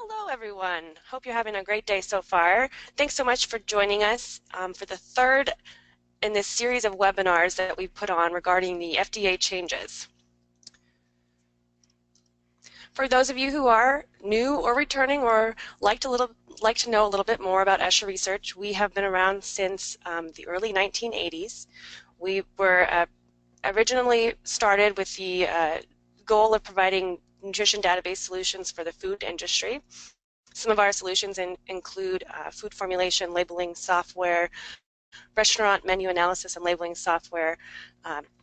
Hello, everyone. Hope you're having a great day so far. Thanks so much for joining us for the third in this series of webinars that we put on regarding the FDA changes. For those of you who are new or returning or like to know a little bit more about ESHA research, we have been around since the early 1980s. We were originally started with the goal of providing nutrition database solutions for the food industry. Some of our solutions include food formulation, labeling software, restaurant menu analysis and labeling software,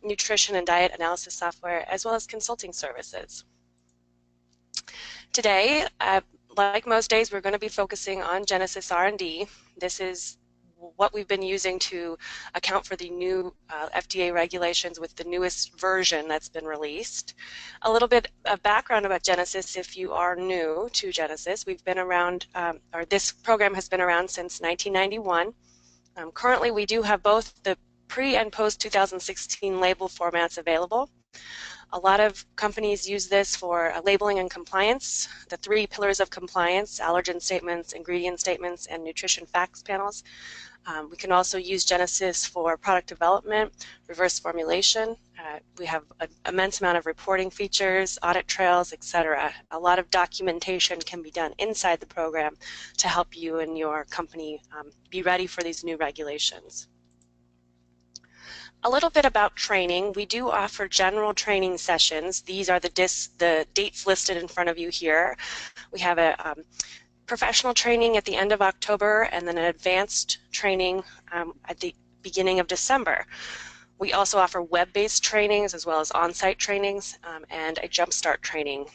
nutrition and diet analysis software, as well as consulting services. Today, like most days, we're going to be focusing on Genesis R&D. This is what we've been using to account for the new FDA regulations with the newest version that's been released. A little bit of background about Genesis if you are new to Genesis. We've been around, or this program has been around since 1991. Currently we do have both the pre and post 2016 label formats available. A lot of companies use this for labeling and compliance, the three pillars of compliance: allergen statements, ingredient statements, and nutrition facts panels. We can also use Genesis for product development, reverse formulation. We have an immense amount of reporting features, audit trails, etc. A lot of documentation can be done inside the program to help you and your company be ready for these new regulations. A little bit about training. We do offer general training sessions. These are the dates listed in front of you here. We have a professional training at the end of October and then an advanced training at the beginning of December. We also offer web-based trainings as well as on-site trainings and a jumpstart training.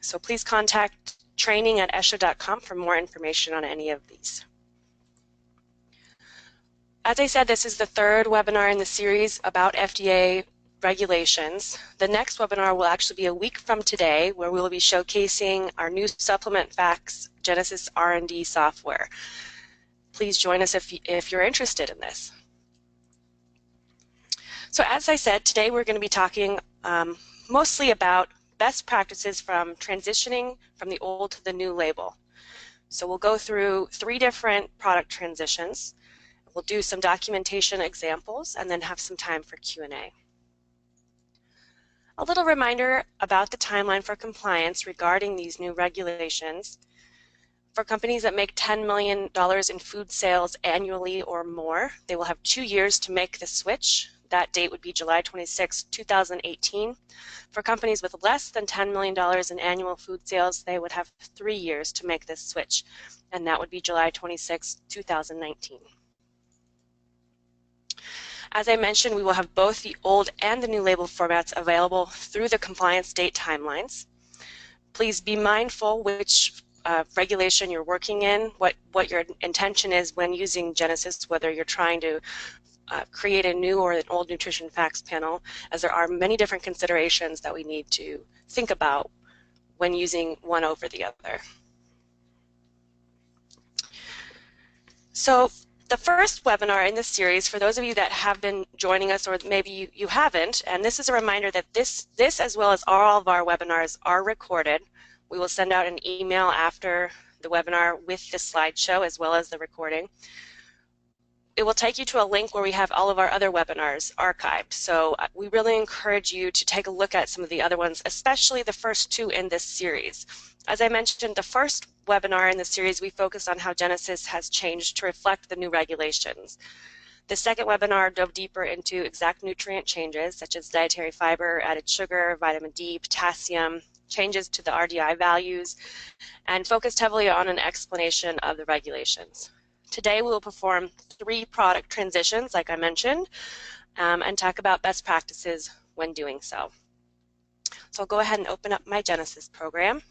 So please contact training@esha.com for more information on any of these. As I said, this is the third webinar in the series about FDA regulations. The next webinar will actually be a week from today, where we will be showcasing our new supplement facts Genesis R&D software. Please join us if you're interested in this. So as I said, today we're going to be talking mostly about best practices from transitioning from the old to the new label. So we'll go through 3 different product transitions. We'll do some documentation examples and then have some time for Q&A. A little reminder about the timeline for compliance regarding these new regulations. For companies that make $10 million in food sales annually or more, they will have 2 years to make the switch. That date would be July 26, 2018. For companies with less than $10 million in annual food sales, they would have 3 years to make this switch, and that would be July 26, 2019. As I mentioned, we will have both the old and the new label formats available through the compliance date timelines. Please be mindful which regulation you're working in, what your intention is when using Genesis, whether you're trying to create a new or an old nutrition facts panel, as there are many different considerations that we need to think about when using one over the other. So the first webinar in this series, for those of you that have been joining us or maybe you haven't, and this is a reminder that this as well as all of our webinars are recorded. We will send out an email after the webinar with the slideshow as well as the recording. It will take you to a link where we have all of our other webinars archived. So we really encourage you to take a look at some of the other ones, especially the first 2 in this series. As I mentioned, the first webinar in the series, we focused on how Genesis has changed to reflect the new regulations. The second webinar dove deeper into exact nutrient changes, such as dietary fiber, added sugar, vitamin D, potassium, changes to the RDI values, and focused heavily on an explanation of the regulations. Today we will perform 3 product transitions, like I mentioned, and talk about best practices when doing so. So I'll go ahead and open up my Genesis program.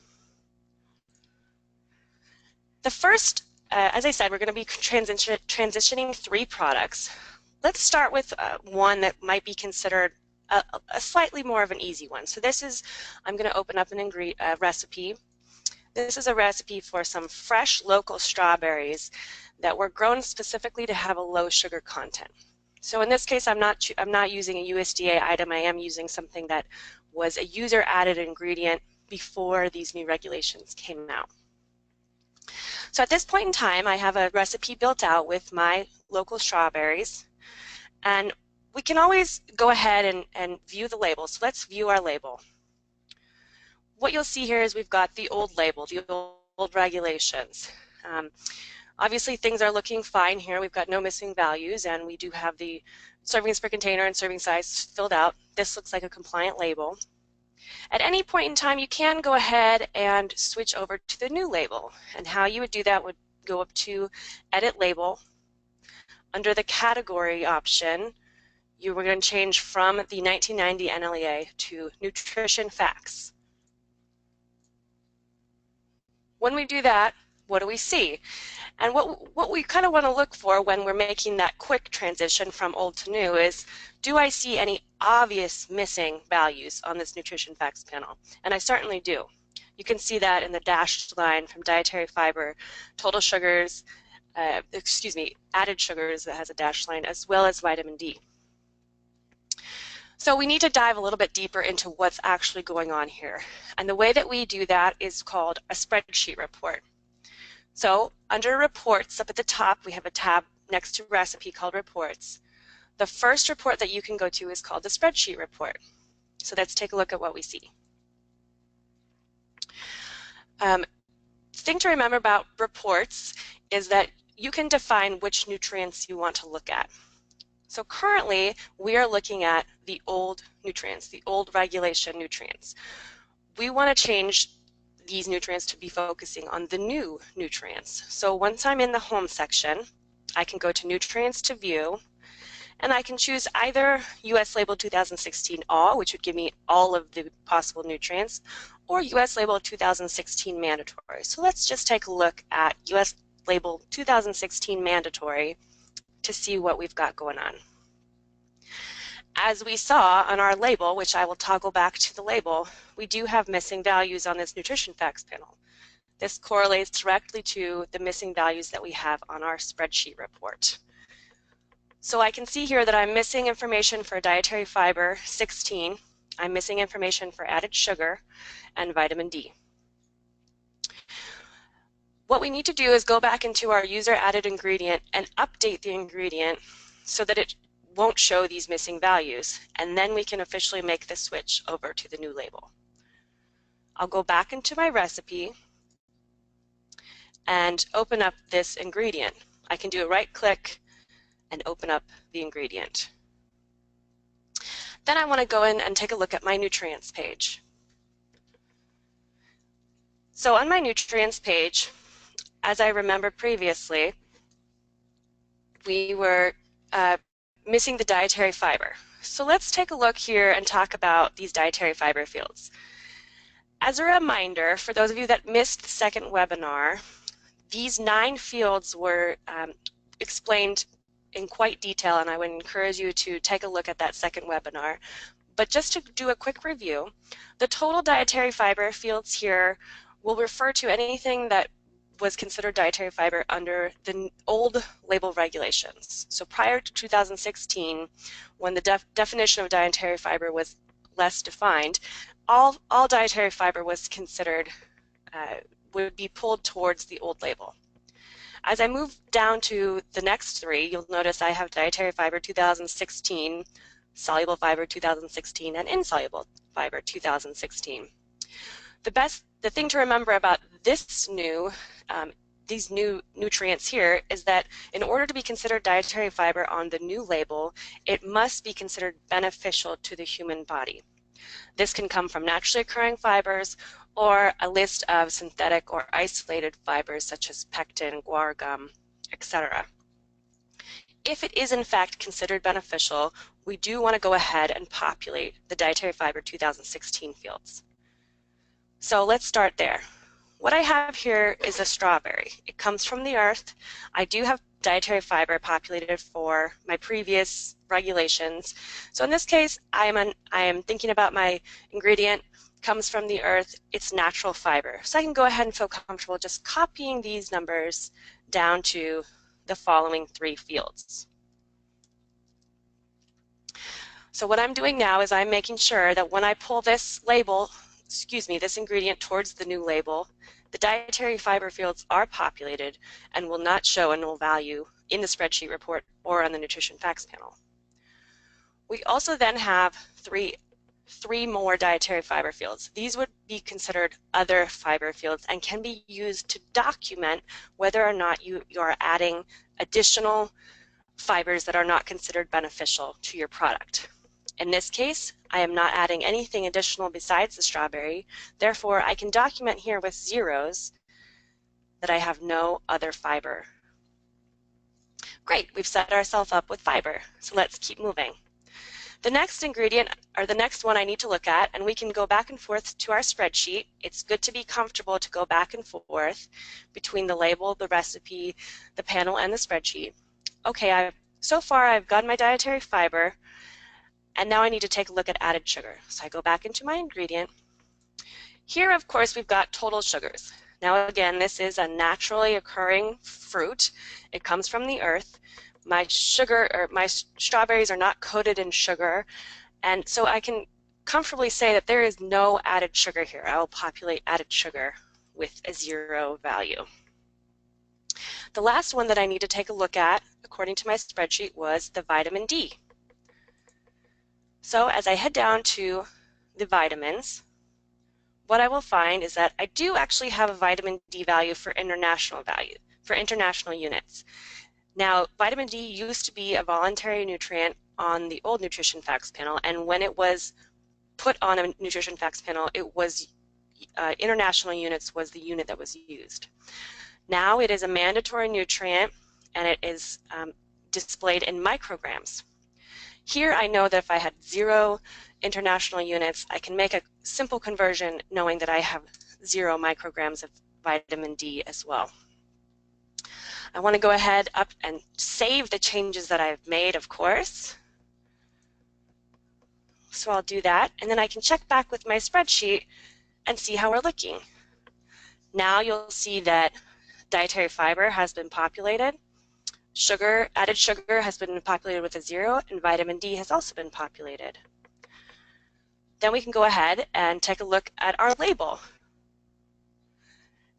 The first, as I said, we're going to be transitioning 3 products. Let's start with one that might be considered a slightly more of an easy one. So this is, I'm going to open up an recipe. This is a recipe for some fresh local strawberries that were grown specifically to have a low sugar content. So in this case, I'm not using a USDA item. I am using something that was a user added ingredient before these new regulations came out. So at this point in time, I have a recipe built out with my local strawberries, and we can always go ahead and view the label. So let's view our label. What you'll see here is we've got the old label, the old regulations. Obviously things are looking fine here. We've got no missing values, and we do have the servings per container and serving size filled out. This looks like a compliant label. At any point in time, you can go ahead and switch over to the new label. And how you would do that would go up to Edit Label. Under the Category option, you were going to change from the 1990 NLEA to Nutrition Facts. When we do that, what do we see? And what we kind of want to look for when we're making that quick transition from old to new is, do I see any obvious missing values on this nutrition facts panel? And I certainly do. You can see that in the dashed line from Dietary Fiber, total sugars, added sugars that has a dashed line, as well as vitamin D. So we need to dive a little bit deeper into what's actually going on here. And the way that we do that is called a spreadsheet report. So under Reports up at the top, we have a tab next to Recipe called Reports. The first report that you can go to is called the Spreadsheet Report. So let's take a look at what we see. Thing to remember about reports is that you can define which nutrients you want to look at. So currently, we are looking at the old nutrients, the old regulation nutrients. We want to change these nutrients to be focusing on the new nutrients. So once I'm in the Home section, I can go to Nutrients to View, and I can choose either US Label 2016 All, which would give me all of the possible nutrients, or US Label 2016 Mandatory. So let's just take a look at US Label 2016 Mandatory to see what we've got going on. As we saw on our label, which I will toggle back to the label, we do have missing values on this nutrition facts panel. This correlates directly to the missing values that we have on our spreadsheet report. So I can see here that I'm missing information for dietary fiber 16, I'm missing information for added sugar, and vitamin D. What we need to do is go back into our user added ingredient and update the ingredient so that it won't show these missing values, and then we can officially make the switch over to the new label. I'll go back into my recipe and open up this ingredient. I can do a right click and open up the ingredient. Then I want to go in and take a look at my nutrients page. So on my nutrients page, as I remember previously, we were missing the dietary fiber. So let's take a look here and talk about these dietary fiber fields. As a reminder, for those of you that missed the second webinar, these 9 fields were explained in quite detail, and I would encourage you to take a look at that second webinar. But just to do a quick review, the total dietary fiber fields here will refer to anything that was considered dietary fiber under the old label regulations. So prior to 2016, when the definition of dietary fiber was less defined, all dietary fiber was considered, would be pulled towards the old label. As I move down to the next 3, you'll notice I have dietary fiber 2016, soluble fiber 2016, and insoluble fiber 2016. The thing to remember about this these new nutrients here is that in order to be considered dietary fiber on the new label, it must be considered beneficial to the human body. This can come from naturally occurring fibers or a list of synthetic or isolated fibers such as pectin, guar gum, etc. If it is in fact considered beneficial, we do want to go ahead and populate the dietary fiber 2016 fields. So let's start there. What I have here is a strawberry. It comes from the earth. I do have dietary fiber populated for my previous regulations. So in this case, I am thinking about my ingredient comes from the earth. It's natural fiber. So I can go ahead and feel comfortable just copying these numbers down to the following 3 fields. So what I'm doing now is I'm making sure that when I pull this label, this ingredient towards the new label, the dietary fiber fields are populated and will not show a null value in the spreadsheet report or on the nutrition facts panel. We also then have three more dietary fiber fields. These would be considered other fiber fields and can be used to document whether or not you are adding additional fibers that are not considered beneficial to your product. In this case, I am not adding anything additional besides the strawberry. Therefore, I can document here with zeros that I have no other fiber. Great, we've set ourselves up with fiber. So let's keep moving. The next ingredient, or the next one I need to look at, and we can go back and forth to our spreadsheet. It's good to be comfortable to go back and forth between the label, the recipe, the panel, and the spreadsheet. Okay, so far I've got my dietary fiber, and now I need to take a look at added sugar. So I go back into my ingredient. Here, of course, we've got total sugars. Now again, this is a naturally occurring fruit. It comes from the earth. My strawberries are not coated in sugar, and so I can comfortably say that there is no added sugar here. I will populate added sugar with a 0 value. The last one that I need to take a look at, according to my spreadsheet, was the vitamin D. So as I head down to the vitamins, what I will find is that I do actually have a vitamin D value for international units. Now, vitamin D used to be a voluntary nutrient on the old nutrition facts panel, and when it was put on a nutrition facts panel, it was international units was the unit that was used. Now it is a mandatory nutrient, and it is displayed in micrograms. Here I know that if I had 0 international units, I can make a simple conversion knowing that I have 0 micrograms of vitamin D as well. I want to go ahead up and save the changes that I've made, of course. So I'll do that, and then I can check back with my spreadsheet and see how we're looking. Now you'll see that dietary fiber has been populated, added sugar has been populated with a 0, and vitamin D has also been populated. Then we can go ahead and take a look at our label.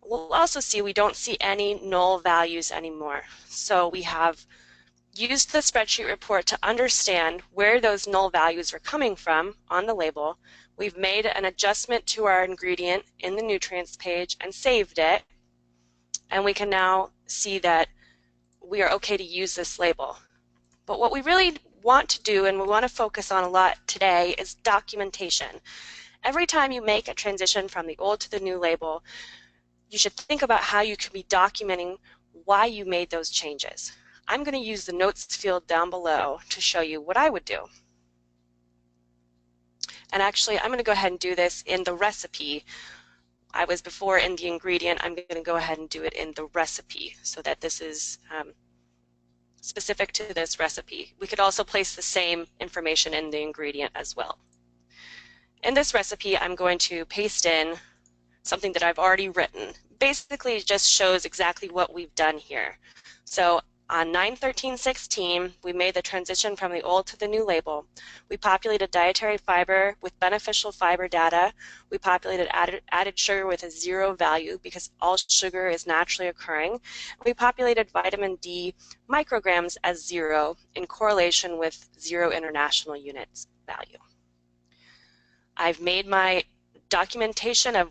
We'll also see we don't see any null values anymore. So we have used the spreadsheet report to understand where those null values are coming from on the label. We've made an adjustment to our ingredient in the nutrients page and saved it. And we can now see that we are okay to use this label. But what we really want to do, and we want to focus on a lot today, is documentation. Every time you make a transition from the old to the new label, you should think about how you could be documenting why you made those changes. I'm going to use the notes field down below to show you what I would do. And actually, I'm going to go ahead and do this in the recipe. I was before in the ingredient. I'm going to go ahead and do it in the recipe so that this is specific to this recipe. We could also place the same information in the ingredient as well. In this recipe, I'm going to paste in something that I've already written. Basically, it just shows exactly what we've done here. So on 9/13/16, we made the transition from the old to the new label. We populated dietary fiber with beneficial fiber data. We populated added sugar with a 0 value because all sugar is naturally occurring. We populated vitamin D micrograms as 0 in correlation with 0 international units value. I've made my documentation of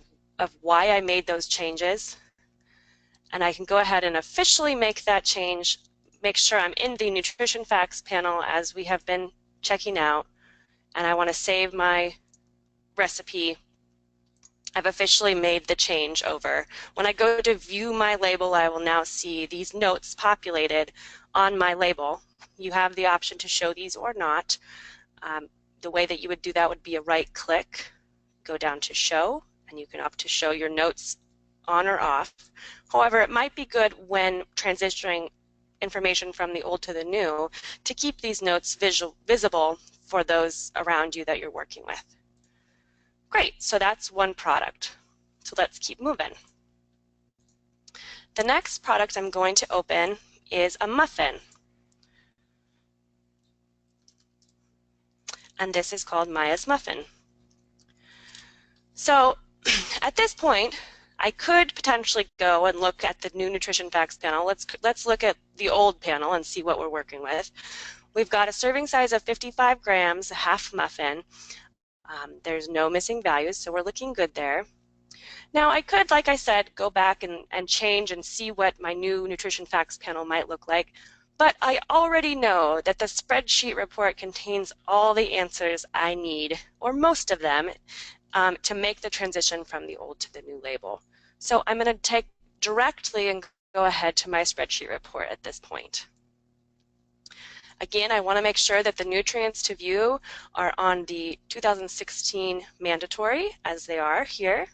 why I made those changes, and I can go ahead and officially make that change, make sure I'm in the nutrition facts panel as we have been checking out, and I want to save my recipe. I've officially made the change over. When I go to view my label, I will now see these notes populated on my label. You have the option to show these or not. The way that you would do that would be a right click, go down to show, and you can opt to show your notes on or off. However, it might be good when transitioning information from the old to the new to keep these notes visible for those around you that you're working with. Great, so that's one product. So let's keep moving. The next product I'm going to open is a muffin. And this is called Maya's Muffin. So at this point, I could potentially go and look at the new nutrition facts panel. Let's look at the old panel and see what we're working with. We've got a serving size of 55 grams, a half muffin. There's no missing values, so we're looking good there. Now I could, like I said, go back and change and see what my new nutrition facts panel might look like, but I already know that the spreadsheet report contains all the answers I need, or most of them, to make the transition from the old to the new label. So I'm going to take directly and go ahead to my spreadsheet report at this point. Again, I want to make sure that the nutrients to view are on the 2016 mandatory, as they are here.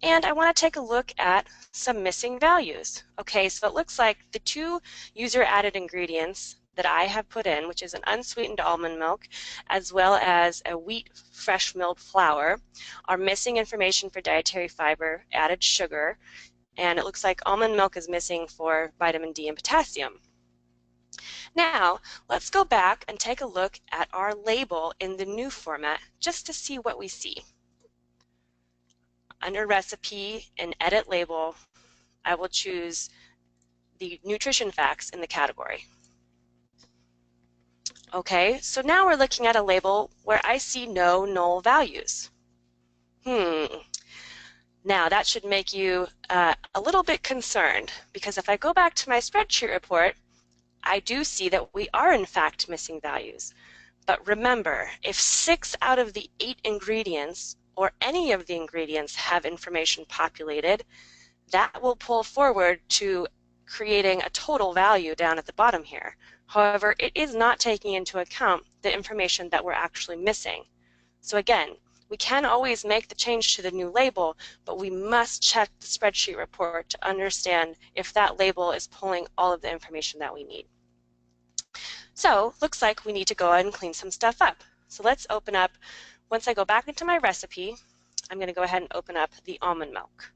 And I want to take a look at some missing values. Okay, so it looks like the two user-added ingredients that I have put in, which is an unsweetened almond milk, as well as a wheat fresh milled flour, are missing information for dietary fiber, added sugar, and it looks like almond milk is missing for vitamin D and potassium. Now, let's go back and take a look at our label in the new format just to see what we see. Under Recipe and Edit Label, I will choose the nutrition facts in the category. Okay, so now we're looking at a label where I see no null values. Now that should make you a little bit concerned, because if I go back to my spreadsheet report, I do see that we are in fact missing values. But remember, if 6 out of the 8 ingredients or any of the ingredients have information populated, that will pull forward to creating a total value down at the bottom here. However, it is not taking into account the information that we're actually missing. So again, we can always make the change to the new label, but we must check the spreadsheet report to understand if that label is pulling all of the information that we need. So looks like we need to go ahead and clean some stuff up. So let's open up, once I go back into my recipe, I'm going to go ahead and open up the almond milk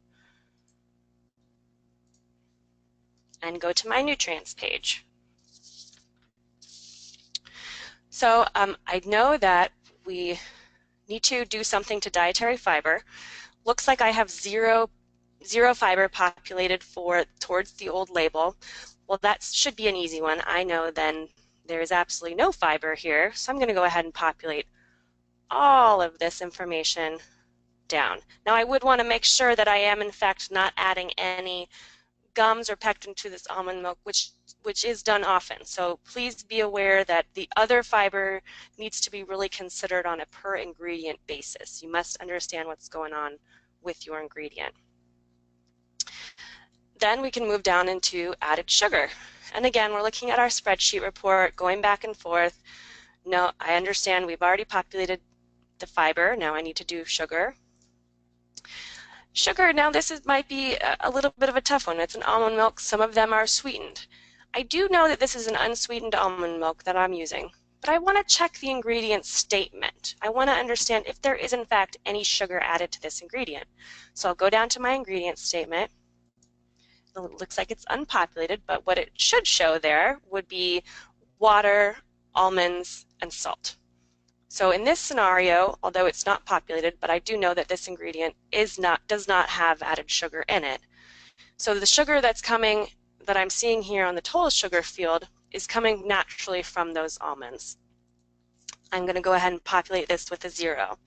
and go to my nutrients page. So I know that we need to do something to dietary fiber. Looks like I have zero fiber populated towards the old label. Well, that should be an easy one. I know then there is absolutely no fiber here, so I'm going to go ahead and populate all of this information down. Now I would want to make sure that I am in fact not adding any gums or pectin to this almond milk, which is done often. So please be aware that the other fiber needs to be really considered on a per ingredient basis. You must understand what's going on with your ingredient. Then we can move down into added sugar. And again, we're looking at our spreadsheet report, going back and forth. No, I understand we've already populated the fiber. Now I need to do sugar. Sugar, now might be a little bit of a tough one. It's an almond milk. Some of them are sweetened. I do know that this is an unsweetened almond milk that I'm using, but I want to check the ingredient statement. I want to understand if there is in fact any sugar added to this ingredient. So I'll go down to my ingredient statement. It looks like it's unpopulated, but what it should show there would be water, almonds, and salt. So in this scenario, although it's not populated, but I do know that this ingredient does not have added sugar in it. So the sugar that's coming, that I'm seeing here on the total sugar field, is coming naturally from those almonds. I'm going to go ahead and populate this with a 0.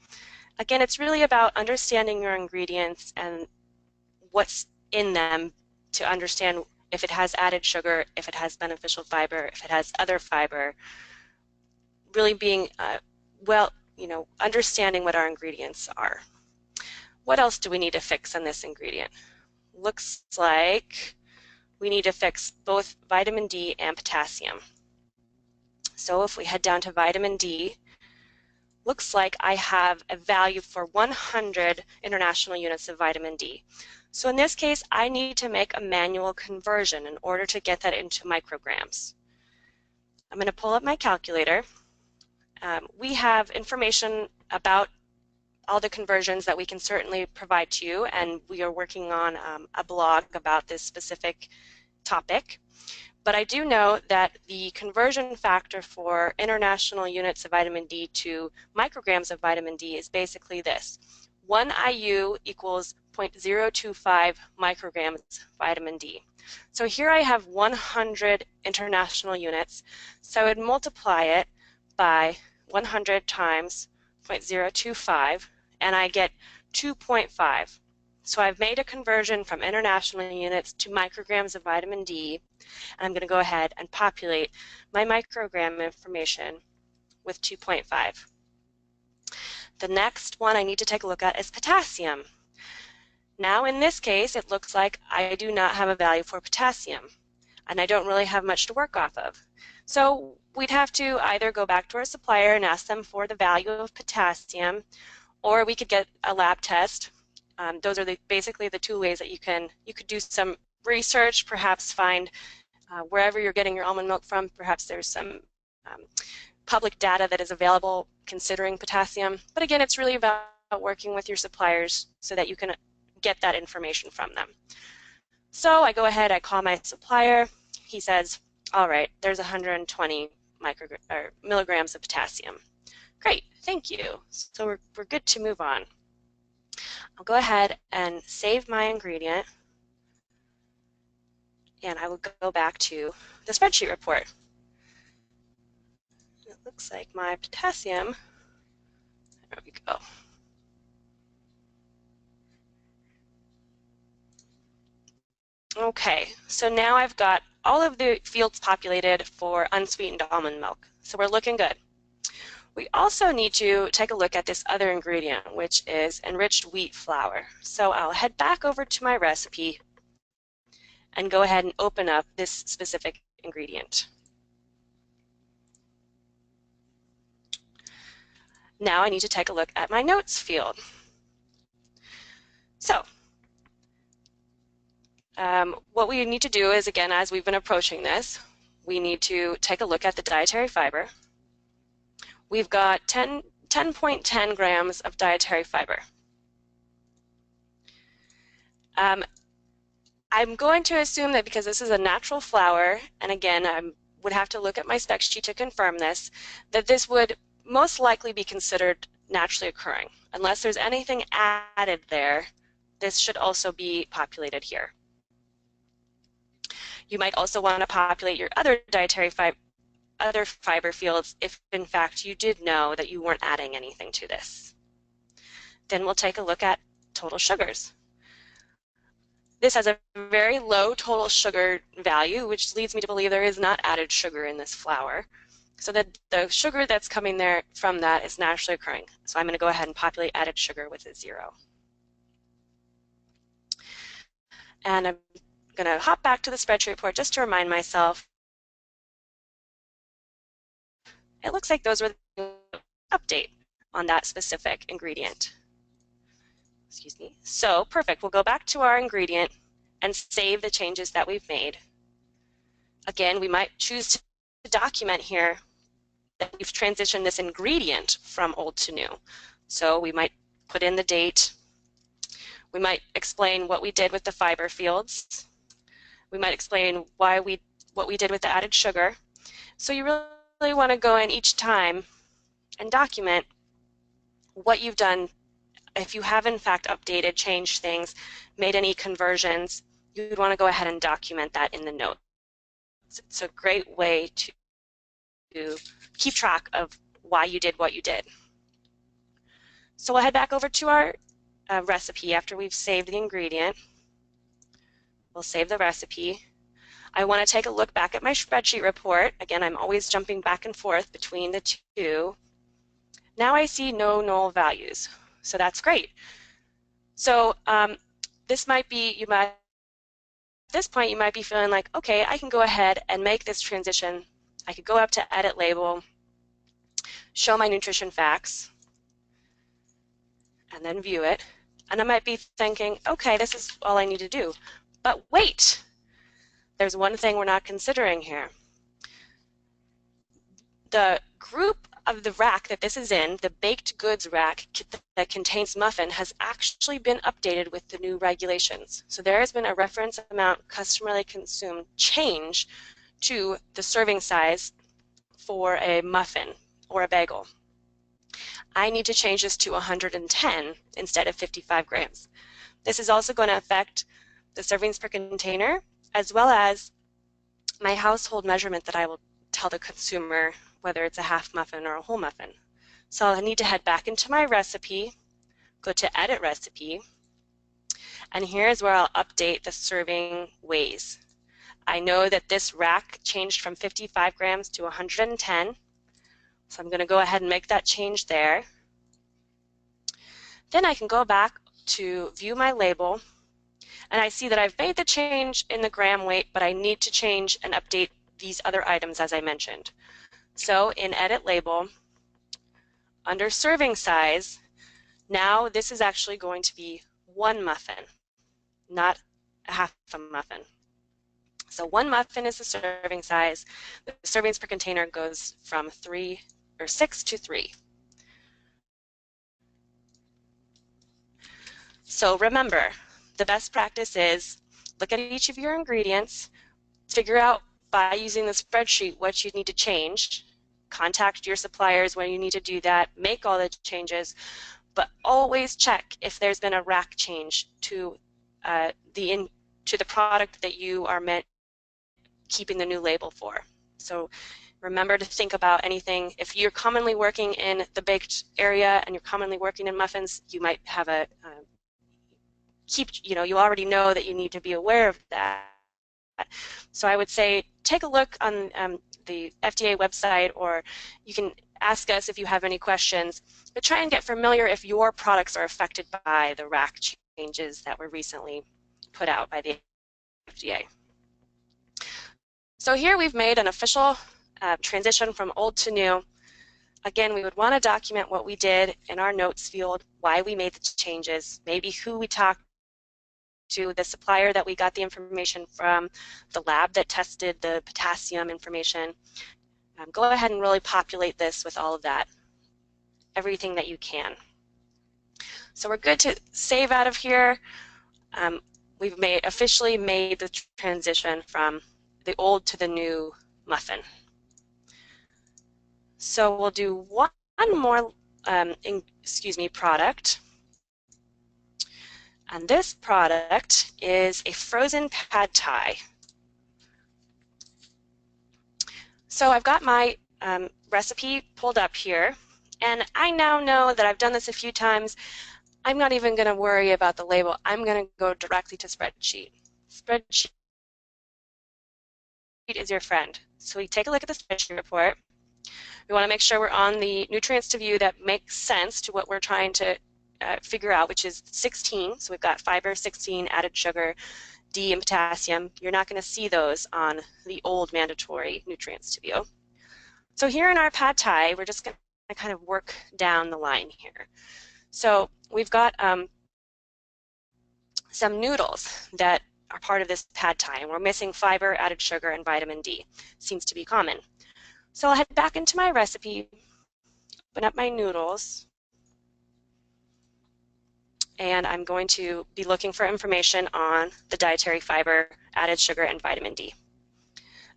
Again, it's really about understanding your ingredients and what's in them to understand if it has added sugar, if it has beneficial fiber, if it has other fiber, really being understanding what our ingredients are. What else do we need to fix on this ingredient? Looks like we need to fix both vitamin D and potassium. So if we head down to vitamin D, looks like I have a value for 100 international units of vitamin D. So in this case, I need to make a manual conversion in order to get that into micrograms. I'm going to pull up my calculator. We have information about all the conversions that we can certainly provide to you, and we are working on a blog about this specific topic. But I do know that the conversion factor for international units of vitamin D to micrograms of vitamin D is basically this: 1 IU equals 0.025 micrograms vitamin D. So here I have 100 international units, so I would multiply it by 100 times 0.025, and I get 2.5. So I've made a conversion from international units to micrograms of vitamin D, and I'm going to go ahead and populate my microgram information with 2.5. The next one I need to take a look at is potassium. Now in this case, it looks like I do not have a value for potassium, and I don't really have much to work off of. So we'd have to either go back to our supplier and ask them for the value of potassium, or we could get a lab test. Those are basically the two ways that you could do some research, perhaps find wherever you're getting your almond milk from, perhaps there's some public data that is available considering potassium. But again, it's really about working with your suppliers so that you can get that information from them. So I go ahead, I call my supplier. He says, all right, there's 120 milligrams of potassium. Great, thank you. So we're good to move on. I'll go ahead and save my ingredient, and I will go back to the spreadsheet report. It looks like my potassium, there we go. Okay, so now I've got all of the fields populated for unsweetened almond milk, so we're looking good. We also need to take a look at this other ingredient, which is enriched wheat flour. So I'll head back over to my recipe and go ahead and open up this specific ingredient. Now I need to take a look at my notes field. So what we need to do is, again, as we've been approaching this, we need to take a look at the dietary fiber. We've got 10.10 grams of dietary fiber. I'm going to assume that because this is a natural flour, and again, I would have to look at my spec sheet to confirm this, that this would most likely be considered naturally occurring. Unless there's anything added there, this should also be populated here. You might also want to populate your other dietary fiber fields if in fact you did know that you weren't adding anything to this. Then we'll take a look at total sugars. This has a very low total sugar value, which leads me to believe there is not added sugar in this flour. So that the sugar that's coming there from that is naturally occurring. So I'm going to go ahead and populate added sugar with a 0. And I'm going to hop back to the spreadsheet report just to remind myself. It looks like those were the update on that specific ingredient. Excuse me. So perfect. We'll go back to our ingredient and save the changes that we've made. Again, we might choose to document here that we've transitioned this ingredient from old to new. So we might put in the date. We might explain what we did with the fiber fields. We might explain what we did with the added sugar. So you really want to go in each time and document what you've done. If you have in fact updated, changed things, made any conversions, you'd want to go ahead and document that in the notes. It's a great way to keep track of why you did what you did. So we'll head back over to our recipe after we've saved the ingredient. We'll save the recipe. I want to take a look back at my spreadsheet report. Again, I'm always jumping back and forth between the two. Now I see no null values. So that's great. So this might be, at this point you might be feeling like, okay, I can go ahead and make this transition. I could go up to edit label, show my nutrition facts, and then view it. And I might be thinking, okay, this is all I need to do. But wait, there's one thing we're not considering here. The group of the rack that this is in, the baked goods rack that contains Muffin, has actually been updated with the new regulations. So there has been a reference amount customarily consumed change to the serving size for a muffin or a bagel. I need to change this to 110 instead of 55 grams. This is also going to affect the servings per container, as well as my household measurement that I will tell the consumer whether it's a half muffin or a whole muffin. So I need to head back into my recipe, go to Edit Recipe, and here's where I'll update the serving weighs. I know that this rack changed from 55 grams to 110, so I'm going to go ahead and make that change there. Then I can go back to view my label, and I see that I've made the change in the gram weight, but I need to change and update these other items as I mentioned. So in Edit Label, under serving size, now this is actually going to be one muffin, not a half a muffin. So one muffin is the serving size. The servings per container goes from 6 to 3. So remember, the best practice is look at each of your ingredients, figure out by using the spreadsheet what you need to change, contact your suppliers when you need to do that, make all the changes, but always check if there's been a rack change to the product that you are keeping the new label for. So remember to think about anything. If you're commonly working in the baked area and you're commonly working in muffins, you might have a you already know that you need to be aware of that. So I would say take a look on the FDA website, or you can ask us if you have any questions, but try and get familiar if your products are affected by the rack changes that were recently put out by the FDA. So here we've made an official transition from old to new. Again, we would want to document what we did in our notes field, why we made the changes, maybe who we talked to, the supplier that we got the information from, the lab that tested the potassium information. Go ahead and really populate this with all of that, everything that you can. So we're good to save out of here. We've officially made the transition from the old to the new muffin. So we'll do one more product. And this product is a frozen pad thai. So I've got my recipe pulled up here, and I now know that I've done this a few times. I'm not even going to worry about the label. I'm going to go directly to Spreadsheet. Spreadsheet is your friend. So we take a look at the Spreadsheet Report. We want to make sure we're on the nutrients to view that makes sense to what we're trying to figure out, which is 16. So we've got fiber, 16, added sugar, D, and potassium. You're not going to see those on the old mandatory nutrients to view. So here in our pad thai, we're just going to kind of work down the line here. So we've got some noodles that are part of this pad thai, and we're missing fiber, added sugar, and vitamin D. Seems to be common. So I'll head back into my recipe, open up my noodles, and I'm going to be looking for information on the dietary fiber, added sugar, and vitamin D.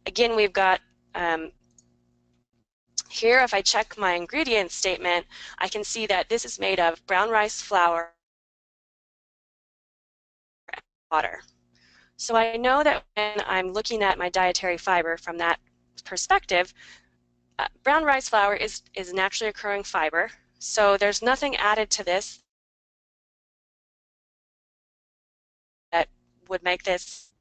Again, we've got here, if I check my ingredient statement, I can see that this is made of brown rice flour and water. So I know that when I'm looking at my dietary fiber from that perspective, brown rice flour is naturally occurring fiber, so there's nothing added to this that would make this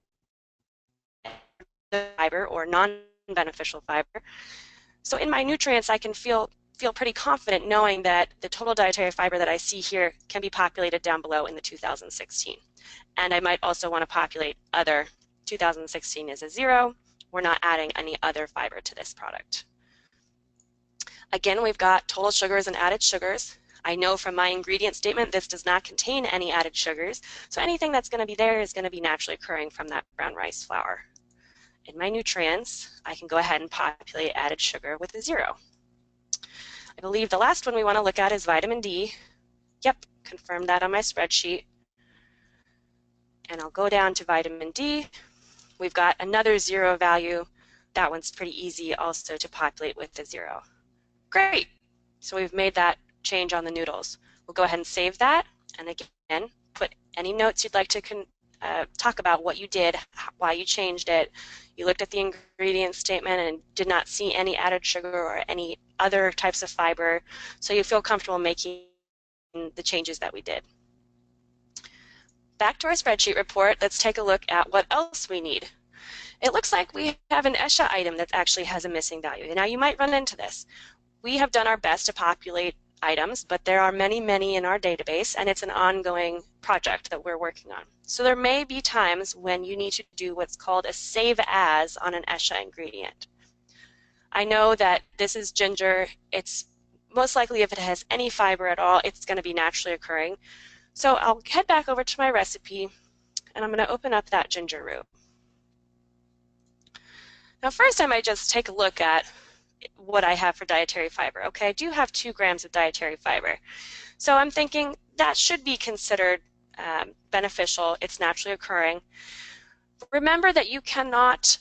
fiber or non-beneficial fiber. So in my nutrients, I can feel pretty confident knowing that the total dietary fiber that I see here can be populated down below in the 2016. And I might also want to populate other. 2016 is a 0. We're not adding any other fiber to this product. Again, we've got total sugars and added sugars. I know from my ingredient statement this does not contain any added sugars, so anything that's going to be there is going to be naturally occurring from that brown rice flour. In my nutrients, I can go ahead and populate added sugar with a 0. I believe the last one we want to look at is vitamin D. Yep, confirmed that on my spreadsheet. And I'll go down to vitamin D. We've got another 0 value. That one's pretty easy also to populate with the 0. Great. So we've made that change on the noodles. We'll go ahead and save that, and again, put any notes you'd like to talk about what you did, why you changed it. You looked at the ingredient statement and did not see any added sugar or any other types of fiber, so you feel comfortable making the changes that we did. Back to our spreadsheet report, let's take a look at what else we need. It looks like we have an ESHA item that actually has a missing value. Now you might run into this. We have done our best to populate items, but there are many, many in our database, and it's an ongoing project that we're working on. So there may be times when you need to do what's called a save as on an ESHA ingredient. I know that this is ginger. It's most likely, if it has any fiber at all, it's going to be naturally occurring. So I'll head back over to my recipe, and I'm going to open up that ginger root. Now first I might just take a look at what I have for dietary fiber. Okay, I do have 2 grams of dietary fiber. So I'm thinking that should be considered beneficial. It's naturally occurring. Remember that you cannot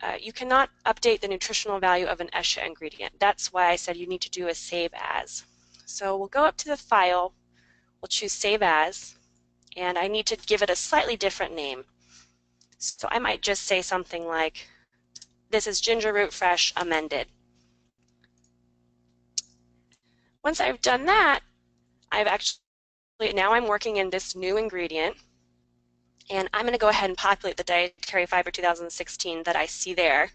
update the nutritional value of an ESHA ingredient. That's why I said you need to do a save as. So we'll go up to the file, we'll choose save as, and I need to give it a slightly different name. So I might just say something like, this is ginger root fresh amended. Once I've done that, now I'm working in this new ingredient, and I'm going to go ahead and populate the Dietary Fiber 2016 that I see there.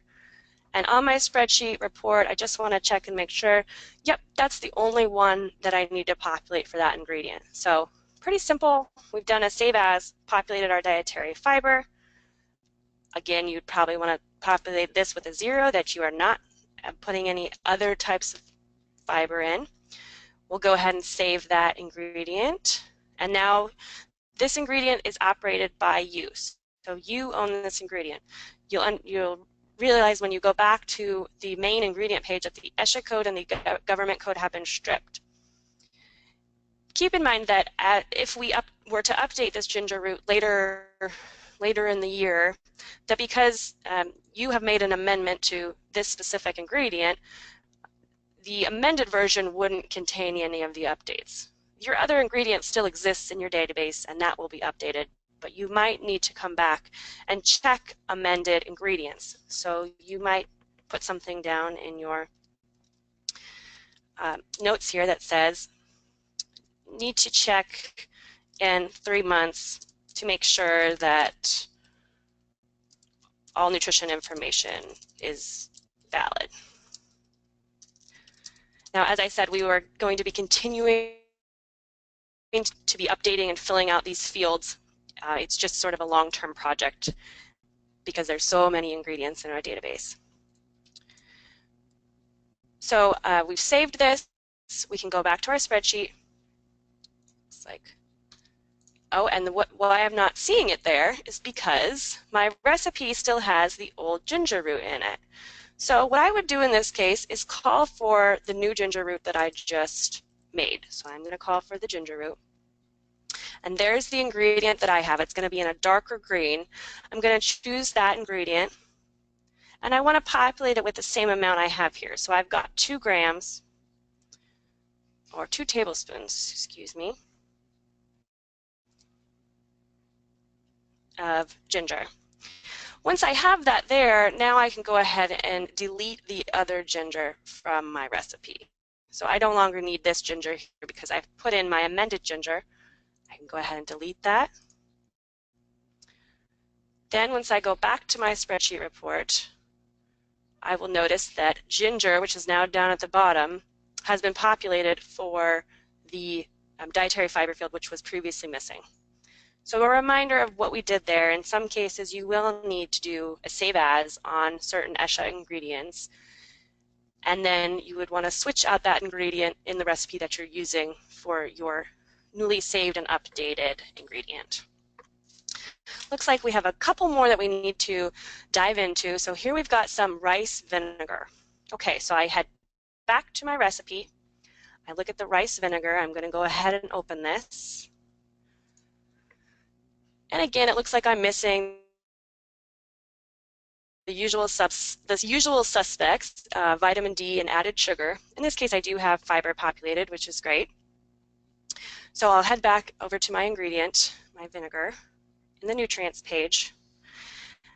And on my spreadsheet report, I just want to check and make sure, yep, that's the only one that I need to populate for that ingredient. So pretty simple. We've done a save as, populated our dietary fiber. Again, you'd probably want to populate this with a 0, that you are not putting any other types of fiber in. We'll go ahead and save that ingredient. And now this ingredient is operated by you. So you own this ingredient. You'll realize when you go back to the main ingredient page that the ESHA code and the government code have been stripped. Keep in mind that if we were to update this ginger root later in the year, that because you have made an amendment to this specific ingredient, the amended version wouldn't contain any of the updates. Your other ingredient still exists in your database, and that will be updated, but you might need to come back and check amended ingredients. So you might put something down in your notes here that says, need to check in 3 months to make sure that all nutrition information is valid. Now, as I said, we were going to be continuing to be updating and filling out these fields. It's just sort of a long-term project because there's so many ingredients in our database. So we've saved this. We can go back to our spreadsheet. It's like, oh, and why I'm not seeing it there is because my recipe still has the old ginger root in it. So what I would do in this case is call for the new ginger root that I just made. So I'm going to call for the ginger root. And there's the ingredient that I have. It's going to be in a darker green. I'm going to choose that ingredient. And I want to populate it with the same amount I have here. So I've got 2 grams, or 2 tablespoons, excuse me, of ginger. Once I have that there, now I can go ahead and delete the other ginger from my recipe. So I no longer need this ginger here because I've put in my amended ginger. I can go ahead and delete that. Then once I go back to my spreadsheet report, I will notice that ginger, which is now down at the bottom, has been populated for the dietary fiber field, which was previously missing. So a reminder of what we did there. In some cases, you will need to do a save as on certain ESHA ingredients, and then you would want to switch out that ingredient in the recipe that you're using for your newly saved and updated ingredient. Looks like we have a couple more that we need to dive into. So here we've got some rice vinegar. Okay, so I head back to my recipe. I look at the rice vinegar. I'm going to go ahead and open this. And again, it looks like I'm missing usual suspects, vitamin D and added sugar. In this case, I do have fiber populated, which is great. So I'll head back over to my ingredient, my vinegar, in the nutrients page.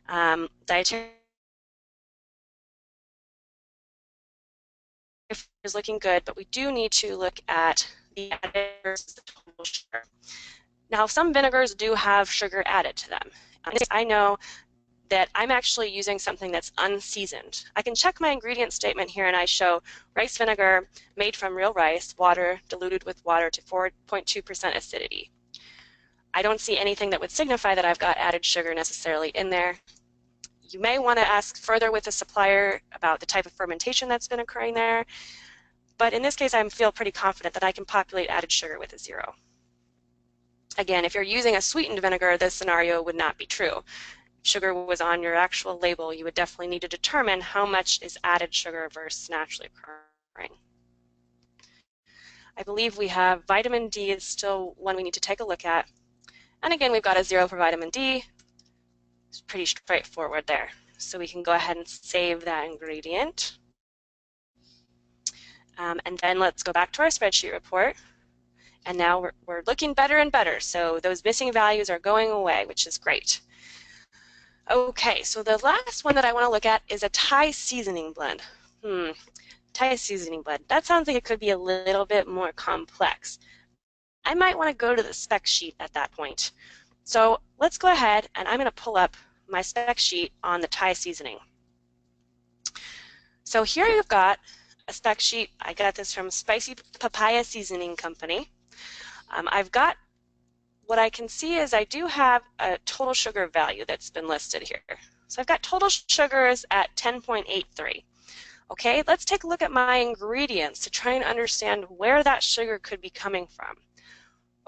Dietary is looking good, but we do need to look at the added versus the total sugar. Now, some vinegars do have sugar added to them. I know that I'm actually using something that's unseasoned. I can check my ingredient statement here and I show rice vinegar made from real rice, water diluted with water to 4.2% acidity. I don't see anything that would signify that I've got added sugar necessarily in there. You may want to ask further with the supplier about the type of fermentation that's been occurring there, but in this case I feel pretty confident that I can populate added sugar with a 0. Again, if you're using a sweetened vinegar, this scenario would not be true. If sugar was on your actual label, you would definitely need to determine how much is added sugar versus naturally occurring. I believe we have vitamin D is still one we need to take a look at. And again, we've got a 0 for vitamin D. It's pretty straightforward there. So we can go ahead and save that ingredient. And then let's go back to our spreadsheet report. And now we're looking better and better. So those missing values are going away, which is great. Okay, so the last one that I want to look at is a Thai seasoning blend. Thai seasoning blend. That sounds like it could be a little bit more complex. I might want to go to the spec sheet at that point. So let's go ahead and I'm going to pull up my spec sheet on the Thai seasoning. So here you've got a spec sheet. I got this from Spicy Papaya Seasoning Company. I've got, what I can see is I do have a total sugar value that's been listed here. So I've got total sugars at 10.83. Okay, let's take a look at my ingredients to try and understand where that sugar could be coming from.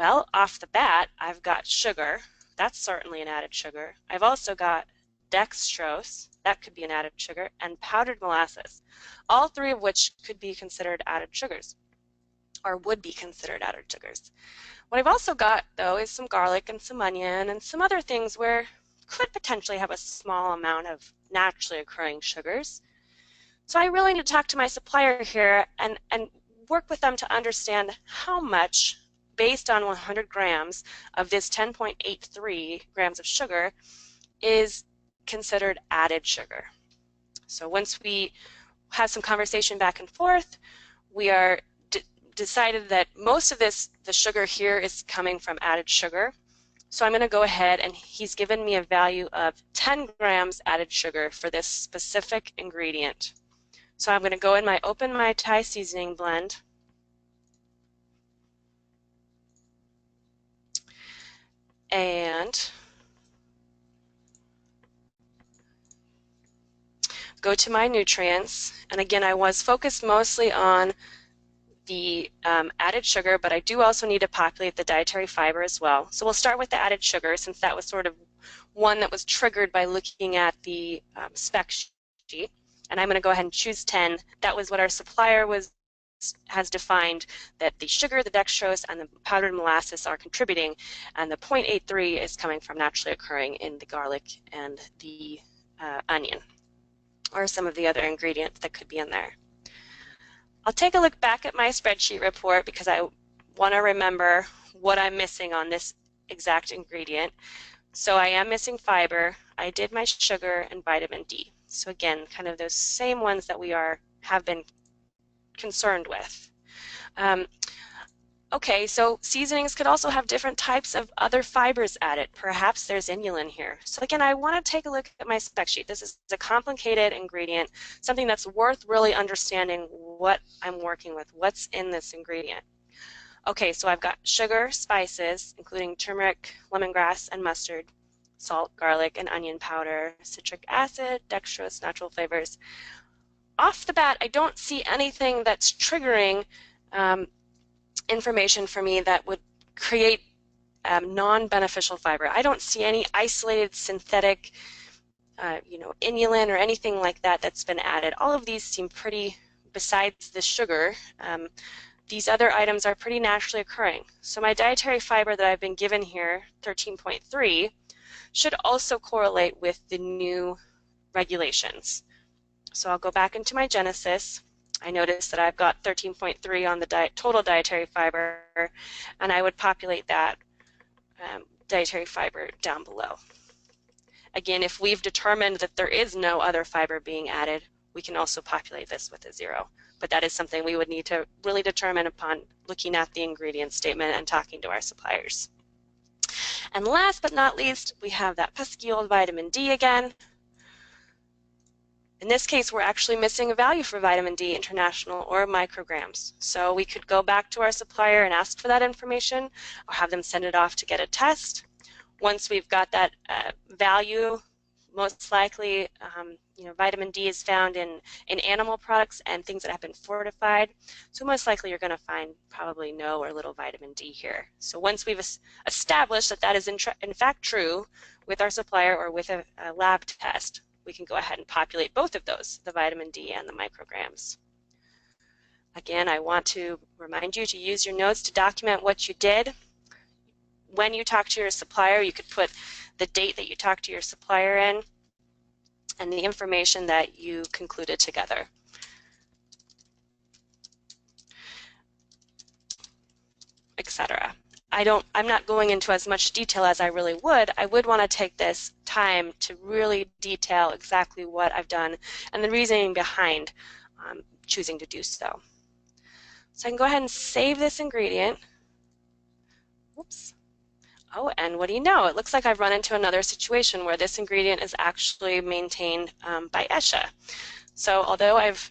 Well, off the bat, I've got sugar. That's certainly an added sugar. I've also got dextrose. That could be an added sugar. And powdered molasses. All three of which could be considered added sugars, or would be considered added sugars. What I've also got, though, is some garlic and some onion and some other things where could potentially have a small amount of naturally occurring sugars. So I really need to talk to my supplier here and work with them to understand how much, based on 100 grams of this 10.83 grams of sugar, is considered added sugar. So once we have some conversation back and forth, we are decided that most of the sugar here is coming from added sugar. So I'm going to go ahead, and he's given me a value of 10 grams added sugar for this specific ingredient. So I'm going to go in open my Thai seasoning blend. And go to my nutrients. And again, I was focused mostly on the added sugar, but I do also need to populate the dietary fiber as well. So we'll start with the added sugar, since that was sort of one that was triggered by looking at the spec sheet. And I'm going to go ahead and choose 10. That was what our supplier has defined, that the sugar, the dextrose, and the powdered molasses are contributing, and the 0.83 is coming from naturally occurring in the garlic and the onion, or some of the other ingredients that could be in there. I'll take a look back at my spreadsheet report because I want to remember what I'm missing on this exact ingredient. So I am missing fiber, I did my sugar, and vitamin D. So again, kind of those same ones that we have been concerned with. Okay, so seasonings could also have different types of other fibers added. Perhaps there's inulin here. So again, I want to take a look at my spec sheet. This is a complicated ingredient, something that's worth really understanding what I'm working with, what's in this ingredient. Okay, so I've got sugar, spices, including turmeric, lemongrass, and mustard, salt, garlic, and onion powder, citric acid, dextrose, natural flavors. Off the bat, I don't see anything that's triggering information for me that would create non-beneficial fiber. I don't see any isolated synthetic inulin or anything like that that's been added. All of these seem pretty, besides the sugar, these other items are pretty naturally occurring. So my dietary fiber that I've been given here, 13.3, should also correlate with the new regulations. So I'll go back into my Genesis. I notice that I've got 13.3 on the total dietary fiber, and I would populate that dietary fiber down below. Again, if we've determined that there is no other fiber being added, we can also populate this with a 0. But that is something we would need to really determine upon looking at the ingredient statement and talking to our suppliers. And last but not least, we have that pesky old vitamin D again. In this case, we're actually missing a value for vitamin D, international or micrograms. So we could go back to our supplier and ask for that information, or have them send it off to get a test. Once we've got that value, most likely, vitamin D is found in animal products and things that have been fortified. So most likely you're going to find probably no or little vitamin D here. So once we've established that that is in fact true with our supplier or with a lab test, we can go ahead and populate both of those, the vitamin D and the micrograms. Again, I want to remind you to use your notes to document what you did. When you talk to your supplier, you could put the date that you talked to your supplier in and the information that you concluded together. Etc. I'm not going into as much detail as I really would. I would want to take this time to really detail exactly what I've done and the reasoning behind choosing to do so. So I can go ahead and save this ingredient. Whoops. Oh, and what do you know? It looks like I've run into another situation where this ingredient is actually maintained by ESHA. So although I've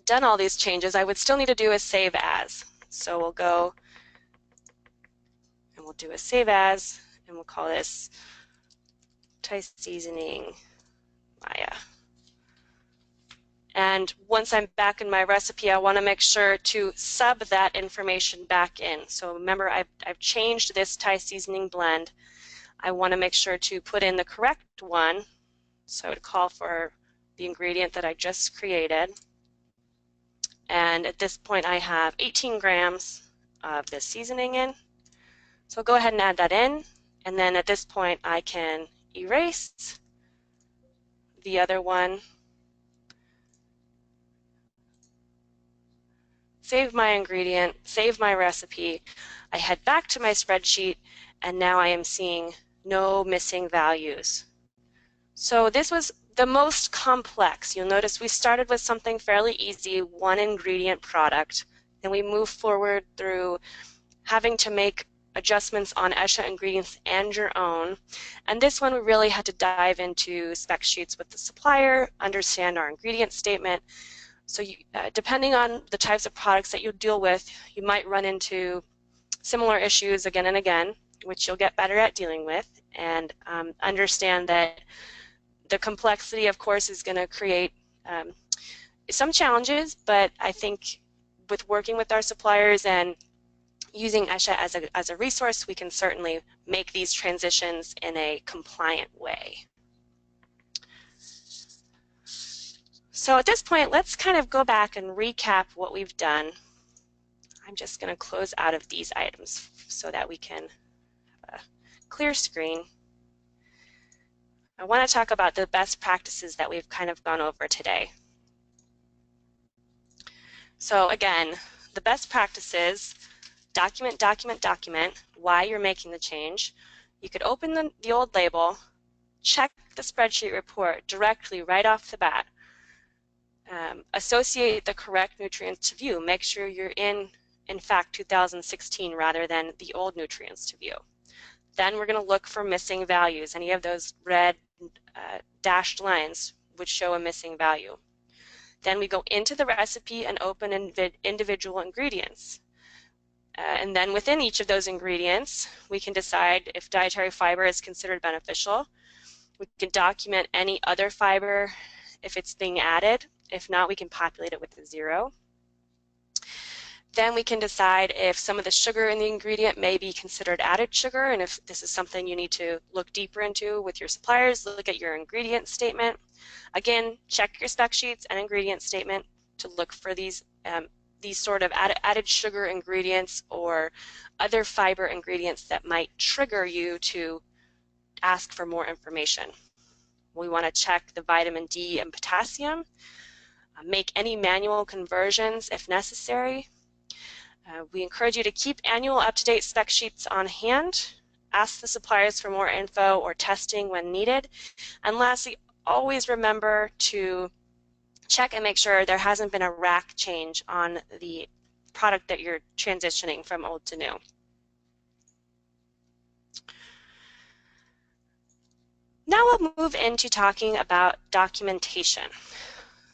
done all these changes, I would still need to do a save as. So we'll go and we'll do a save as, and we'll call this Thai seasoning Maya. And once I'm back in my recipe, I want to make sure to sub that information back in. So remember, I've changed this Thai seasoning blend. I want to make sure to put in the correct one. So I would call for the ingredient that I just created. And at this point, I have 18 grams of this seasoning in. So I'll go ahead and add that in. And then at this point, I can erase the other one, save my ingredient, save my recipe. I head back to my spreadsheet, and now I am seeing no missing values. So this was the most complex. You'll notice we started with something fairly easy, one ingredient product, and we move forward through having to make adjustments on ESHA ingredients and your own. And this one we really had to dive into spec sheets with the supplier, understand our ingredient statement. So you, depending on the types of products that you deal with, you might run into similar issues again and again, which you'll get better at dealing with, and understand that the complexity, of course, is going to create some challenges, but I think with working with our suppliers and using ESHA as a resource, we can certainly make these transitions in a compliant way. So at this point, let's kind of go back and recap what we've done. I'm just going to close out of these items so that we can have a clear screen. I want to talk about the best practices that we've kind of gone over today. So again, the best practices, document, document, document why you're making the change. You could open the old label, check the spreadsheet report directly right off the bat. Associate the correct nutrients to view. Make sure you're in fact, 2016 rather than the old nutrients to view. Then we're going to look for missing values. Any of those red dashed lines would show a missing value. Then we go into the recipe and open individual ingredients. And then within each of those ingredients, we can decide if dietary fiber is considered beneficial. We can document any other fiber if it's being added. If not, we can populate it with a 0. Then we can decide if some of the sugar in the ingredient may be considered added sugar, and if this is something you need to look deeper into with your suppliers, look at your ingredient statement. Again, check your spec sheets and ingredient statement to look for these sort of added sugar ingredients or other fiber ingredients that might trigger you to ask for more information. We want to check the vitamin D and potassium, make any manual conversions if necessary. We encourage you to keep annual up-to-date spec sheets on hand, ask the suppliers for more info or testing when needed, and lastly, always remember to check and make sure there hasn't been a rack change on the product that you're transitioning from old to new. Now we'll move into talking about documentation.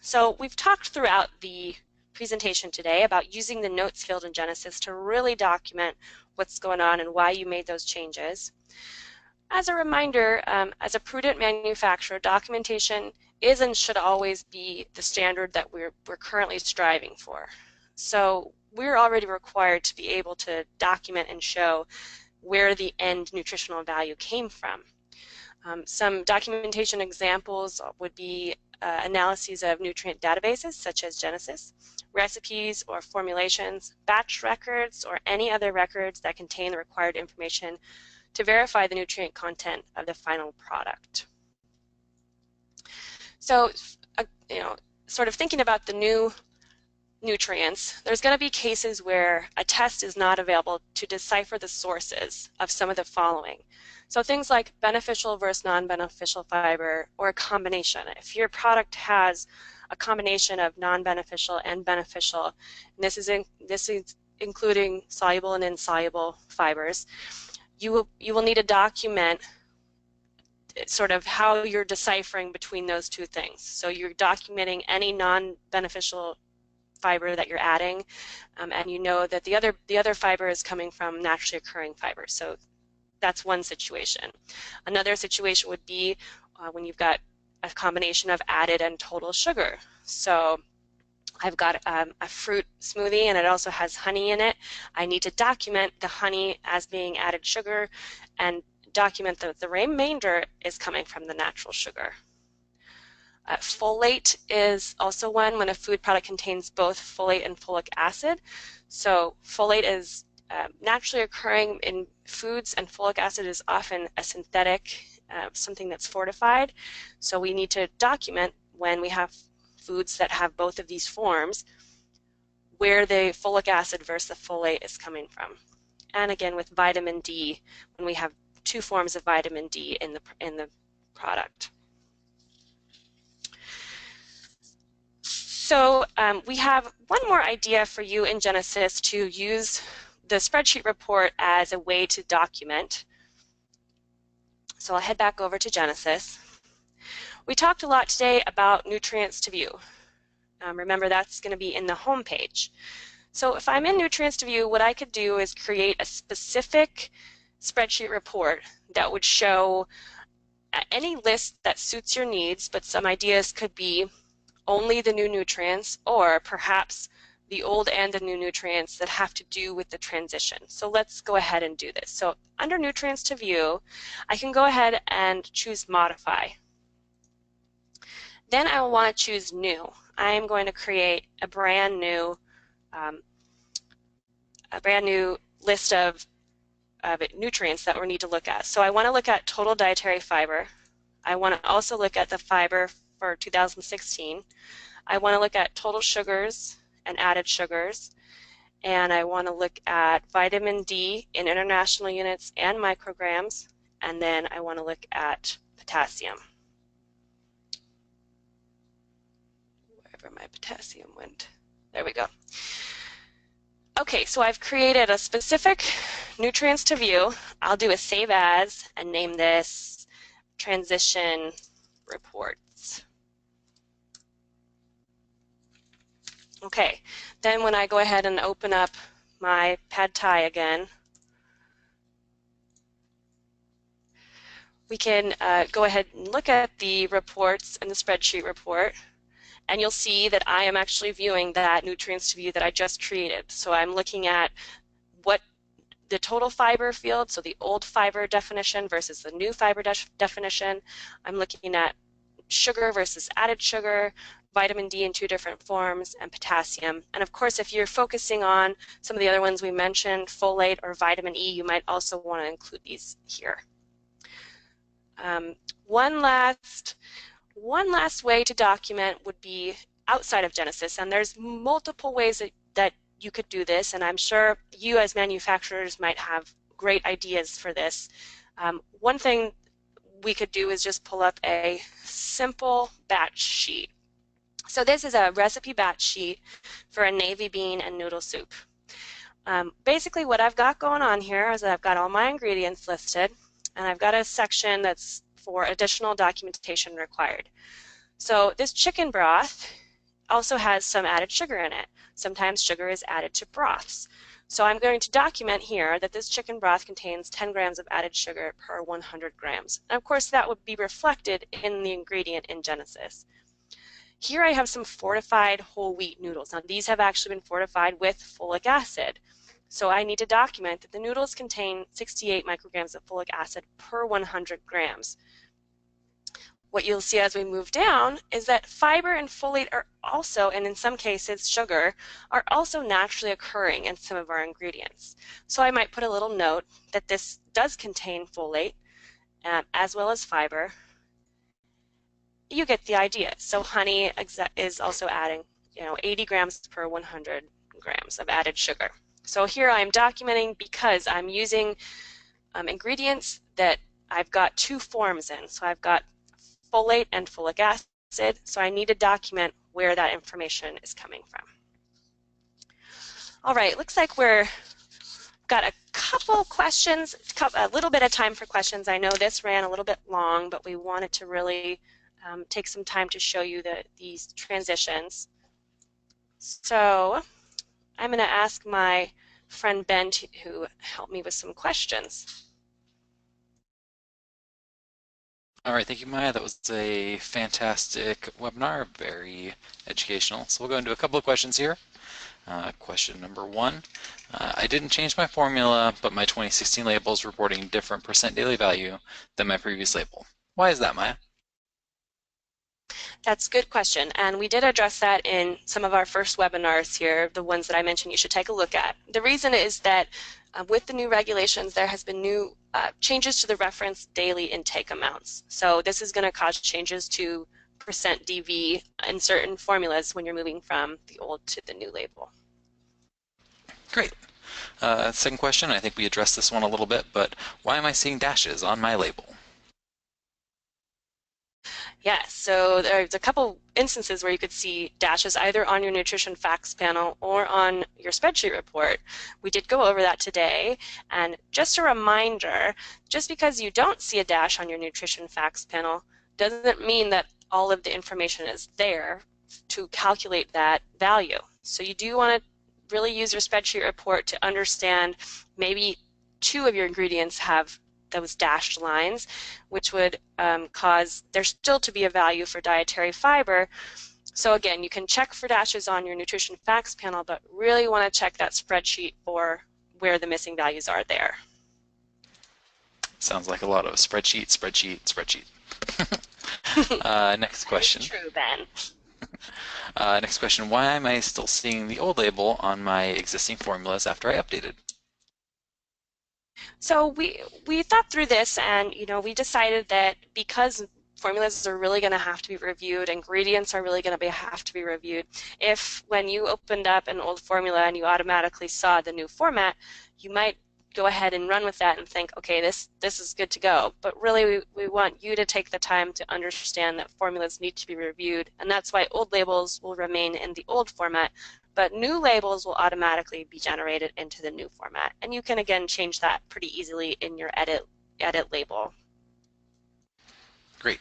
So we've talked throughout the presentation today about using the notes field in Genesis to really document what's going on and why you made those changes. As a reminder, as a prudent manufacturer, documentation is and should always be the standard that we're currently striving for. So we're already required to be able to document and show where the end nutritional value came from. Some documentation examples would be analyses of nutrient databases such as Genesis, recipes or formulations, batch records, or any other records that contain the required information to verify the nutrient content of the final product. So, sort of thinking about the new nutrients, there's going to be cases where a test is not available to decipher the sources of some of the following. So things like beneficial versus non-beneficial fiber, or a combination. If your product has a combination of non-beneficial and beneficial, and this is including soluble and insoluble fibers, you will need to document sort of how you're deciphering between those two things. So you're documenting any non-beneficial fiber that you're adding, and you know that the other fiber is coming from naturally occurring fibers. So that's one situation. Another situation would be when you've got a combination of added and total sugar. So I've got a fruit smoothie and it also has honey in it. I need to document the honey as being added sugar and document that the remainder is coming from the natural sugar. Folate is also one when a food product contains both folate and folic acid. So folate is naturally occurring in foods, and folic acid is often a synthetic, something that's fortified. So we need to document when we have foods that have both of these forms where the folic acid versus the folate is coming from. And again, with vitamin D, when we have two forms of vitamin D in the product. So we have one more idea for you in Genesis to use the spreadsheet report as a way to document. So I'll head back over to Genesis. We talked a lot today about nutrients to view. Remember, that's going to be in the home page. So if I'm in nutrients to view, what I could do is create a specific spreadsheet report that would show any list that suits your needs, but some ideas could be only the new nutrients, or perhaps the old and the new nutrients that have to do with the transition. So let's go ahead and do this. So under nutrients to view, I can go ahead and choose modify. Then I will want to choose new. I am going to create a brand new list of nutrients that we need to look at. So I want to look at total dietary fiber. I want to also look at the fiber for 2016. I want to look at total sugars and added sugars, and I want to look at vitamin D in international units and micrograms, and then I want to look at potassium. Wherever my potassium went. There we go. Okay, so I've created a specific nutrients to view. I'll do a save as and name this transition reports. Okay, then when I go ahead and open up my pad thai again, we can go ahead and look at the reports in the spreadsheet report, and you'll see that I am actually viewing that nutrients to view that I just created. So I'm looking at what the total fiber field, so the old fiber definition versus the new fiber definition. I'm looking at sugar versus added sugar, vitamin D in two different forms, and potassium. And of course, if you're focusing on some of the other ones we mentioned, folate or vitamin E, you might also want to include these here. one last way to document would be outside of Genesis, and there's multiple ways that you could do this, and I'm sure you as manufacturers might have great ideas for this. One thing we could do is just pull up a simple batch sheet. So this is a recipe batch sheet for a navy bean and noodle soup. Basically what I've got going on here is that I've got all my ingredients listed, and I've got a section that's for additional documentation required. So this chicken broth also has some added sugar in it. Sometimes sugar is added to broths. So I'm going to document here that this chicken broth contains 10 grams of added sugar per 100 grams. And of course that would be reflected in the ingredient in Genesis. Here I have some fortified whole wheat noodles. Now these have actually been fortified with folic acid. So I need to document that the noodles contain 68 micrograms of folic acid per 100 grams. What you'll see as we move down is that fiber and folate are also, and in some cases sugar, are also naturally occurring in some of our ingredients. So I might put a little note that this does contain folate as well as fiber. You get the idea. So honey is also adding 80 grams per 100 grams of added sugar. So here I'm documenting because I'm using ingredients that I've got two forms in. So I've got folate and folic acid, so I need to document where that information is coming from. All right, looks like we've got a couple questions, a little bit of time for questions. I know this ran a little bit long, but we wanted to really take some time to show you these transitions. So I'm going to ask my friend Ben who helped me with some questions. All right, thank you, Maya. That was a fantastic webinar, very educational. So we'll go into a couple of questions here. Question number one, I didn't change my formula, but my 2016 label is reporting different % daily value than my previous label. Why is that, Maya? That's a good question, and we did address that in some of our first webinars here, the ones that I mentioned you should take a look at. The reason is that with the new regulations, there has been new changes to the reference daily intake amounts. So this is going to cause changes to % DV in certain formulas when you're moving from the old to the new label. Great. Second question, I think we addressed this one a little bit, but why am I seeing dashes on my label? Yeah, so there's a couple instances where you could see dashes either on your nutrition facts panel or on your spreadsheet report. We did go over that today, and just a reminder, just because you don't see a dash on your nutrition facts panel doesn't mean that all of the information is there to calculate that value. So you do want to really use your spreadsheet report to understand maybe two of your ingredients have those dashed lines, which would cause there still to be a value for dietary fiber. So again, you can check for dashes on your nutrition facts panel, but really want to check that spreadsheet for where the missing values are there. Sounds like a lot of spreadsheet. Next question. True, Ben. Next question, why am I still seeing the old label on my existing formulas after I updated? So we thought through this, and we decided that because formulas are really going to have to be reviewed, ingredients are really going to have to be reviewed, if when you opened up an old formula and you automatically saw the new format, you might go ahead and run with that and think, okay, this is good to go. But really we want you to take the time to understand that formulas need to be reviewed, and that's why old labels will remain in the old format, but new labels will automatically be generated into the new format. And you can again change that pretty easily in your edit label. Great.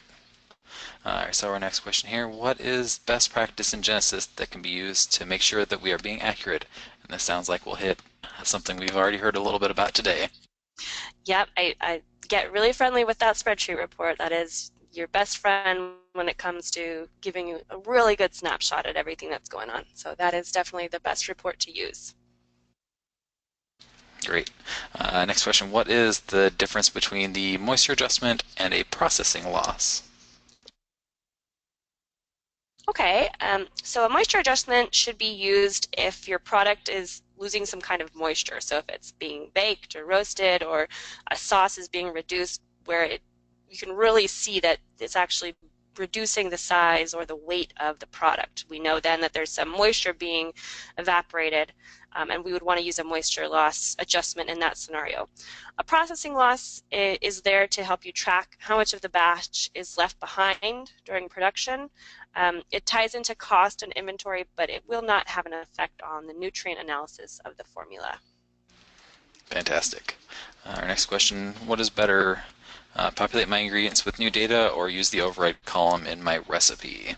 So our next question here, what is best practice in Genesis that can be used to make sure that we are being accurate? And this sounds like we'll hit something we've already heard a little bit about today. Yep, I get really friendly with that spreadsheet report. That is your best friend when it comes to giving you a really good snapshot at everything that's going on. So that is definitely the best report to use. Great. Next question, what is the difference between the moisture adjustment and a processing loss? Okay, so a moisture adjustment should be used if your product is losing some kind of moisture. So if it's being baked or roasted, or a sauce is being reduced where it you can really see that it's actually reducing the size or the weight of the product. We know then that there's some moisture being evaporated, and we would want to use a moisture loss adjustment in that scenario. A processing loss is there to help you track how much of the batch is left behind during production. It ties into cost and inventory, but it will not have an effect on the nutrient analysis of the formula. Fantastic. Our next question, what is better, populate my ingredients with new data or use the override column in my recipe?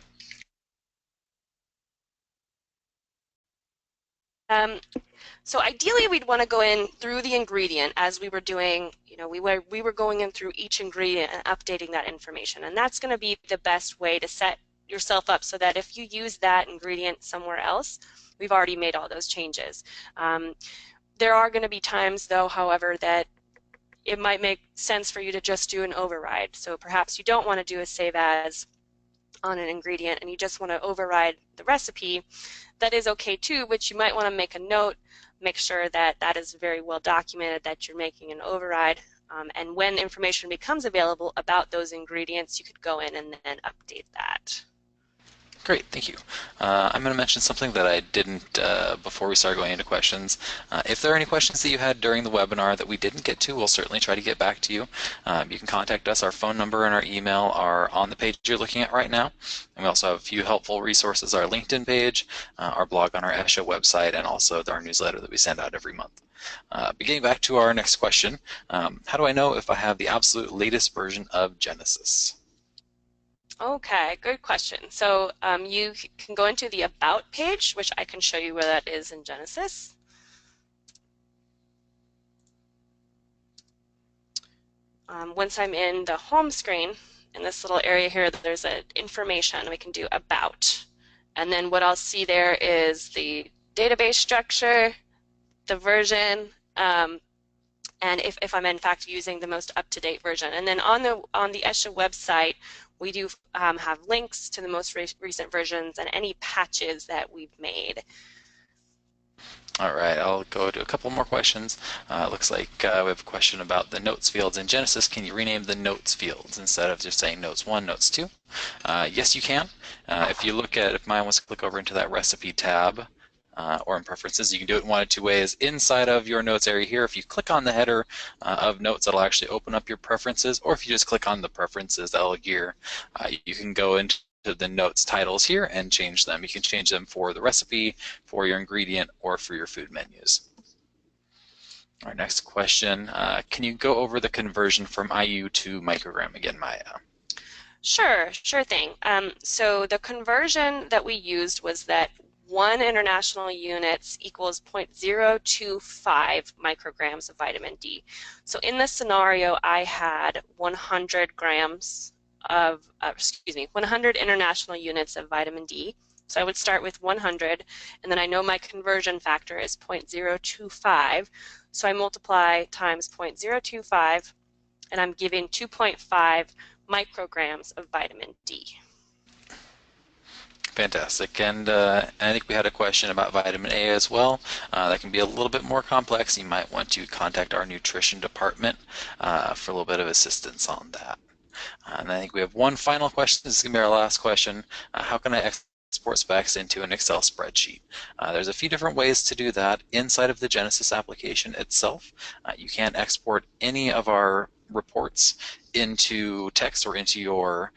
So ideally we'd want to go in through the ingredient as we were doing, we were going in through each ingredient and updating that information. And that's going to be the best way to set yourself up so that if you use that ingredient somewhere else, we've already made all those changes. There are going to be times though, however, that it might make sense for you to just do an override. So perhaps you don't want to do a save as on an ingredient and you just want to override the recipe. That is okay too, but you might want to make a note, make sure that that is very well documented that you're making an override. And when information becomes available about those ingredients, you could go in and then update that. Great, thank you. I'm going to mention something that I didn't before we start going into questions. If there are any questions that you had during the webinar that we didn't get to, we'll certainly try to get back to you. You can contact us. Our phone number and our email are on the page you're looking at right now. And we also have a few helpful resources, our LinkedIn page, our blog on our ESHA website, and also our newsletter that we send out every month. Getting back to our next question, how do I know if I have the absolute latest version of Genesis? Okay, good question. So you can go into the About page, which I can show you where that is in Genesis. Once I'm in the home screen, in this little area here, there's an information. We can do About. And then what I'll see there is the database structure, the version, and if I'm in fact using the most up-to-date version. And then on the ESHA website, we do have links to the most recent versions and any patches that we've made. All right, I'll go to a couple more questions. Looks like we have a question about the notes fields in Genesis. Can you rename the notes fields instead of just saying notes 1, notes 2? Yes, you can. If mine wants to click over into that recipe tab, or in preferences, you can do it in one of two ways. Inside of your notes area here, if you click on the header of notes, that'll actually open up your preferences, or if you just click on the preferences that'll gear, you can go into the notes titles here and change them. You can change them for the recipe, for your ingredient, or for your food menus. Our next question, can you go over the conversion from IU to microgram again, Maya? Sure thing. So the conversion that we used was that 1 international units equals 0.025 micrograms of vitamin D. So in this scenario, I had 100 grams of, 100 international units of vitamin D. So I would start with 100, and then I know my conversion factor is 0.025. So I multiply times 0.025, and I'm giving 2.5 micrograms of vitamin D. Fantastic. And I think we had a question about vitamin A as well. That can be a little bit more complex. You might want to contact our nutrition department for a little bit of assistance on that. And I think we have one final question. This is going to be our last question. How can I export specs into an Excel spreadsheet? There's a few different ways to do that inside of the Genesis application itself. You can export any of our reports into text or into your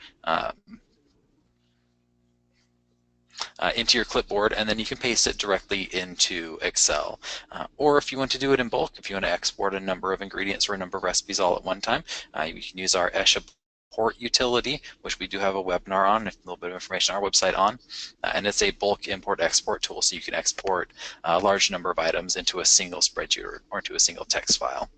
clipboard, and then you can paste it directly into Excel. Or if you want to do it in bulk, if you want to export a number of ingredients or a number of recipes all at one time, you can use our ESHA import utility, which we do have a webinar on, a little bit of information on our website on, and it's a bulk import export tool, so you can export a large number of items into a single spreadsheet or into a single text file.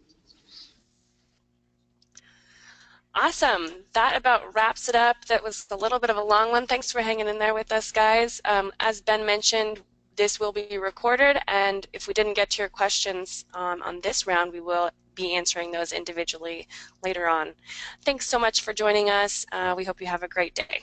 Awesome. That about wraps it up. That was a little bit of a long one. Thanks for hanging in there with us, guys. As Ben mentioned, this will be recorded, and if we didn't get to your questions on this round, we will be answering those individually later on. Thanks so much for joining us. We hope you have a great day.